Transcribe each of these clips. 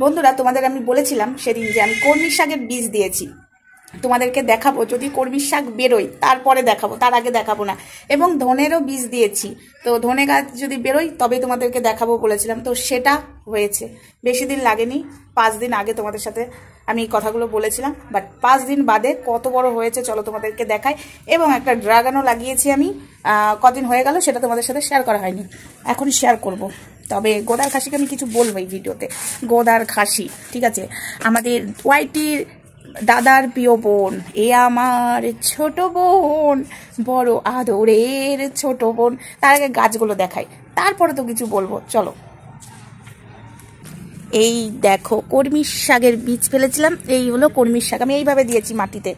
বন্ধুরা তোমাদের আমি বলেছিলাম সেদিন যে আমি কলমি শাকের বীজ দিয়েছি, তোমাদেরকে দেখাবো যদি কলমি শাক বেরোয় তারপরে দেখাবো, তার আগে দেখাবো না। এবং ধনেরও বীজ দিয়েছি, তো ধনে গাছ যদি বেরোয় তবেই তোমাদেরকে দেখাবো বলেছিলাম, তো সেটা হয়েছে। বেশি দিন লাগেনি, 5 দিন আগে তোমাদের সাথে আমি এই কথাগুলো বলেছিলাম, বাট 5 দিন বাদে কত বড় হয়েছে চলো তোমাদেরকে দেখাই। এবং একটা ড্রাগনও লাগিয়েছি আমি, কদিন হয়ে গেল, সেটা তোমাদের সাথে শেয়ার করা হয়নি, এখন শেয়ার করব। তবে গোদার খাসিকে আমি কিছু বলবো এই ভিডিওতে। গোদার খাসি ঠিক আছে, আমাদের ওয়াইটির দাদার প্রিয় বোন, এ আমার ছোট বোন, বড় আদরের ছোট বোন। তার আগে গাছগুলো দেখাই, তারপরে তো কিছু বলবো। চলো, এই দেখো কলমির শাকের বীজ ফেলেছিলাম, এই হলো কলমির শাক। আমি এইভাবে দিয়েছি মাটিতে,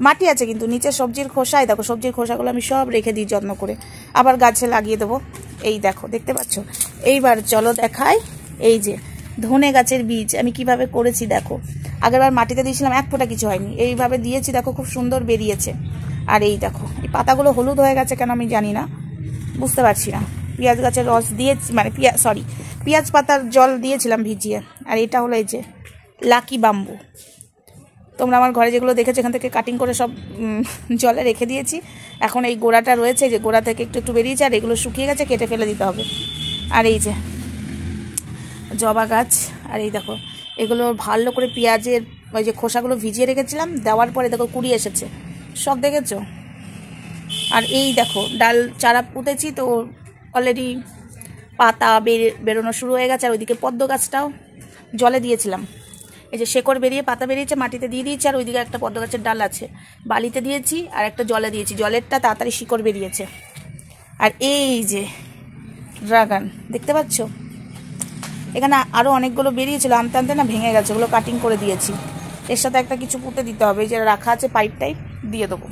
মাটি আছে কিন্তু নিচে সবজির খোসায়, দেখো সবজির খোসাগুলো আমি সব রেখে দিই যত্ন করে, আবার গাছে লাগিয়ে দেবো। এই দেখো, দেখতে পাচ্ছ। এইবার চলো দেখাই, এই যে ধনে গাছের বীজ আমি কিভাবে করেছি দেখো। আগেরবার মাটিতে দিয়েছিলাম, এক ফোঁটা কিছু হয়নি, এইভাবে দিয়েছি দেখো, খুব সুন্দর বেরিয়েছে। আর এই দেখো, এই পাতাগুলো হলুদ হয়ে গেছে কেন আমি জানি না, বুঝতে পারছি না। পেঁয়াজ গাছের রস দিয়েছি, মানে পেঁয়াজ পাতার জল দিয়েছিলাম ভিজিয়ে। আর এটা হলো এই যে লাকি বাম্বু, তোমরা আমার ঘরে যেগুলো দেখেছো এখান থেকে কাটিং করে সব জলে রেখে দিয়েছি। এখন এই গোড়াটা রয়েছে, যে গোড়া থেকে একটু একটু বেরিয়েছে, আর এগুলো শুকিয়ে গেছে, কেটে ফেলে দিতে হবে। আর এই যে জবা গাছ, আর এই দেখো এগুলো ভালো করে পেঁয়াজের ওই যে খোসাগুলো ভিজিয়ে রেখেছিলাম, দেওয়ার পরে দেখো কুড়ি এসেছে, সব দেখেছো। আর এই দেখো ডাল চারা পুঁতেছি, তো অলরেডি পাতা বেরোনো শুরু হয়ে গেছে। আর ওইদিকে পদ্ম গাছটাও জলে দিয়েছিলাম, এই যে শেকড় বেরিয়ে পাতা বেরিয়েছে, মাটিতে দিয়ে দিয়েছি। আর ওইদিকে একটা পদ্ম গাছের ডাল আছে, বালিতে দিয়েছি, আর একটা জলে দিয়েছি, জলেরটা তাড়াতাড়ি শিকড় বেরিয়েছে। আর এই যে ড্রাগন দেখতে পাচ্ছ, এখানে আরও অনেকগুলো বেরিয়েছিল, আনতে আনতে না ভেঙে গেছে, ওগুলো কাটিং করে দিয়েছি। এর সাথে একটা কিছু পুঁতে দিতে হবে, এই যে রাখা আছে পাইপ টাইপ, দিয়ে দেবো।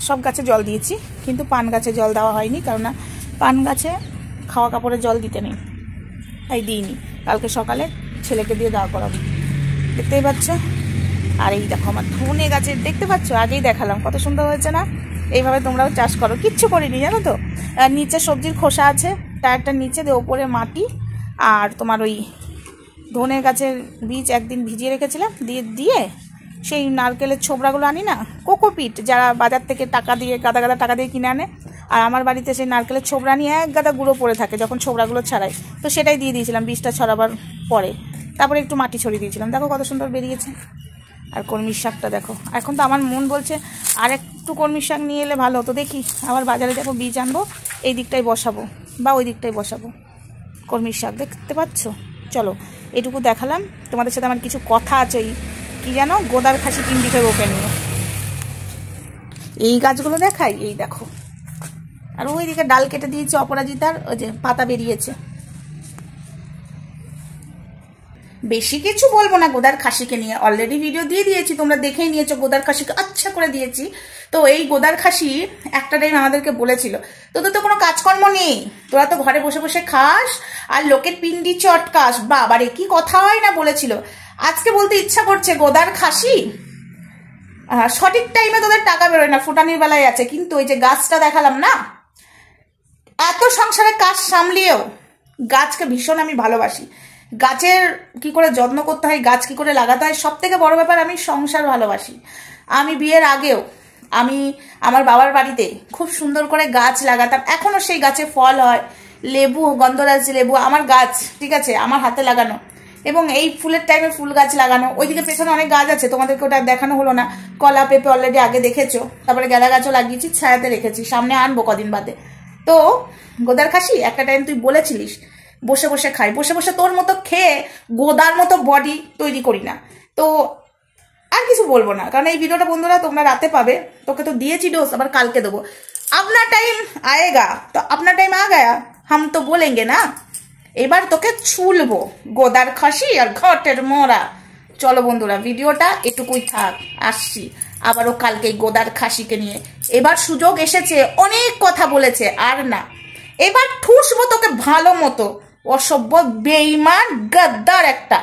সব গাছে জল দিয়েছি, কিন্তু পান গাছে জল দেওয়া হয়নি, কারণ না পান গাছে খাওয়া কাপড়ে জল দিতে নেই, তাই দিইনি। কালকে সকালে ছেলেকে দিয়ে দেওয়া করাবো, দেখতেই পাচ্ছ। আর এই দেখো আমার ধনে গাছের, দেখতে পাচ্ছ, আগেই দেখালাম কত সুন্দর হয়েছে না। এইভাবে তোমরাও চাষ করো, কিচ্ছু করিনি জানো তো। নিচে সবজির খোসা আছে, টায়ারটার নিচে দিয়ে, ওপরে মাটি, আর তোমার ওই ধনে গাছের বীজ একদিন ভিজিয়ে রেখেছিলাম, দিয়ে সেই নারকেলের ছোবড়াগুলো আনি না, কোকোপিট, যারা বাজার থেকে টাকা দিয়ে গাদা গাদা টাকা দিয়ে কিনে আনে, আর আমার বাড়িতে সেই নারকেলের ছোবড়া নিয়ে এক গাদা গুঁড়ো পড়ে থাকে যখন ছোবড়াগুলো ছাড়াই, তো সেটাই দিয়ে দিয়েছিলাম বীজটা ছড়াবার পরে। তারপরে একটু মাটি ছড়িয়ে দিয়েছিলাম, দেখো কত সুন্দর বেরিয়েছে। আর কলমির শাকটা দেখো, এখন তো আমার মন বলছে আর একটু কলমির শাক নিয়ে এলে ভালো হতো। দেখি আবার বাজারে দেখো বীজ আনবো, এই দিকটাই বসাবো বা ওই দিকটাই বসাবো কলমির শাক, দেখতে পাচ্ছ। চলো এটুকু দেখালাম, তোমাদের সাথে আমার কিছু কথা আছে, এই কি জানো, গোদার খাসি পিন্ডি খাই ওকে নিয়ে। এই গাছগুলো দেখাই, এই দেখো। আর ওই দিকে ডাল কেটে দিয়েছে অপরাজিতার, ওই যে পাতা বেরিয়েছে। বেশি কিছু বলবো না গোদার খাসিকে নিয়ে, অলরেডি ভিডিও দিয়ে দিয়েছি, তোমরা দেখেই নিয়েছো। গোদার খাসিকে আচ্ছা করে দিয়েছি। তো এই গোদার খাসি একটা টাইম আমাদেরকে বলেছিল, তোদের তো কোনো কাজকর্ম নেই, তোরা তো ঘরে বসে বসে খাস আর লোকের পিন্ডি চটকাস, বাবারে কি কথা হয় না বলেছিল। আজকে বলতে ইচ্ছা করছে, গোদার খাসি সঠিক টাইমে তোদের টাকা বেরোয় না, ফুটানির বেলায় আছে। কিন্তু ওই যে গাছটা দেখালাম না, এত সংসারে কাজ সামলিয়েও গাছকে ভীষণ আমি ভালোবাসি। গাছের কি করে যত্ন করতে হয়, গাছ কি করে লাগাতে হয়, সব থেকে বড় ব্যাপার, আমি সংসার ভালোবাসি। আমি বিয়ের আগেও আমি আমার বাবার বাড়িতে খুব সুন্দর করে গাছ লাগাতাম, এখনো সেই গাছে ফল হয়, লেবু, গন্ধরাজ লেবু আমার গাছ, ঠিক আছে, আমার হাতে লাগানো। এবং এই ফুলের টাইমে ফুল গাছ লাগানো। ওইদিকে পেছনে অনেক গাছ আছে, তোমাদেরকে ওটা দেখানো হলো না। কলা, পেঁপে অলরেডি আগে দেখেছো, তারপরে গেলা গাছও লাগিয়েছি, ছায়াতে রেখেছি, সামনে আনবো কদিন বাদে। তো গোদার খাসি একটা টাইম তুই বলেছিলিস বসে বসে খাই, বসে বসে তোর মতো খেয়ে গোদার মতো বডি তৈরি করি না। তো আর কিছু বলবো না, কারণ এই ভিডিওটা বন্ধুরা তোমরা রাতে পাবে, তোকে তো দিয়েছি ডোজ, আবার কালকে দেবো। আপনার টাইম আয়েগা, তো আপনার টাইম আ গায়া, হাম তো বলেঙ্গে না। এবার তোকে ছুলবো গোদার খাসি আর ঘটের মোড়া। চলো বন্ধুরা ভিডিওটা এটুকুই থাক, আসছি আবারও কালকে গোদার খাসিকে নিয়ে। এবার সুযোগ এসেছে, অনেক কথা বলেছে, আর না, এবার ঠুসবো তোকে ভালো মতো। অসভ্য বেঈমান গাদ্দার একটা।